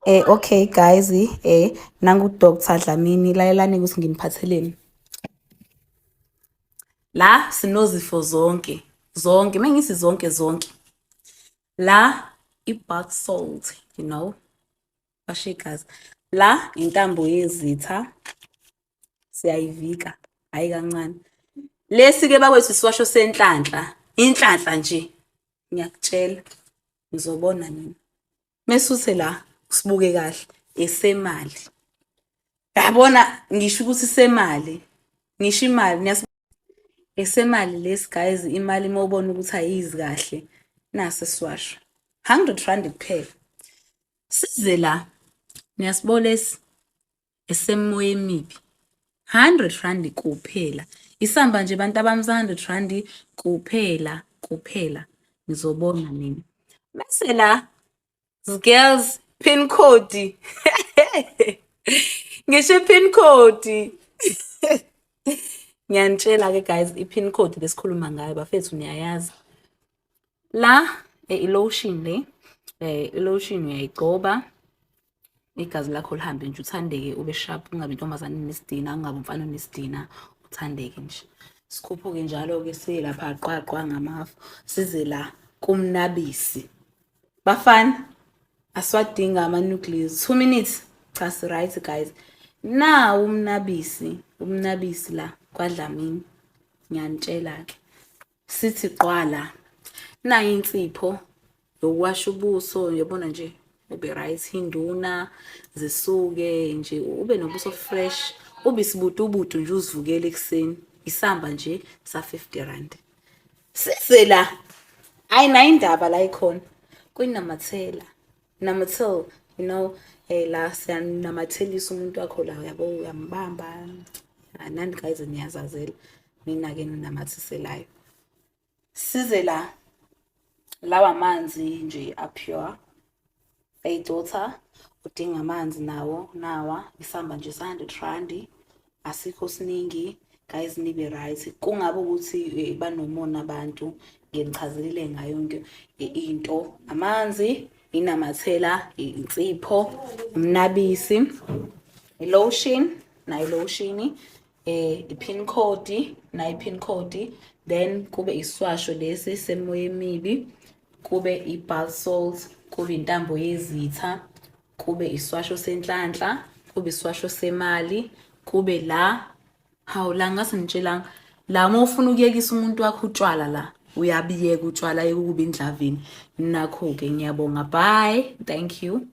Okay guys, nangu Dr. Dlamini layelani ukuthi nginiphatheleni. La sinozifo zonke mengisi zonke. La i-bath salt, bashikazi. La intambo yezitha siyayivika, hayi kancane. Lesi ke bakwethu isiwasho senhlanhla, inhlanhla nje. Ngiyakutshela ngizobona nini. Mesuse la usibuke kahle esemali. Yabona ngisho ukuthi semali. Ngisho imali esemali lesi guys, imali mawubona ukuthi ayizi kahle nase siwasho 100 rand kuphela. Size la niyasibolesi esemoya emibi 100 rand kuphela. Isamba nje bantu abami 100 rand kuphela ngizobona nini. Bese la girls pin code ngisho pin code ngiyanitshela ke guys, i-pin code lesikhuluma ngayo bafethu niyayazi. La i-lotion le i-lotion uyayigcoba igazi lakho lihambe nje, uthandeke, ube sharp, ungabi intombazane nesidina, ungabi umfana onesidina, uthandeke nje. Sikhuphuke njalo ke silapha qwaqwa ngamafu size la kumnabisi. Bafana aswadinga ama-nucleus 2 minutes. Cha si right guys. Na umnabisi la kwaDlamini ngiyanitshela ke sithi qwala na insipho yokuwasha ubuso, uyabona nje ube right, induna zisuke nje ube nobuso fresh, ube sibutubutu nje uzivukele ekseni, isamba nje sa 50 rand. Size la ayina indaba la ikhona kunamathela la siyanamathelisa umuntu wakho la, yabo uyambamba nani guys, niyazazela mina ke ninamathiselayo. Size la lawa manzi nje apure. Hey daughter, udinga amanzi nawa isamba nje 100 rand, asikho siningi guys, nibe right. Kungabe ukuthi banomona abantu ngenichazelile ngayo yonke into, amanzi, inamathela, insipho, umnabisi, i-lotion na i-lotion, i-pin code na i-pin code, then kube iswasho lesi semoya emibi, kube i-bath salt, kube intambo yezitha, kube iswasho senhlanhla, kube iswasho semali, kube la la ngasenitshelanga la mawufuna ukuyekisa umuntu wakho utshwala la uyabiyeka utshwala ukuba indlavini. Nakho ke ngiyabonga, bye, thank you.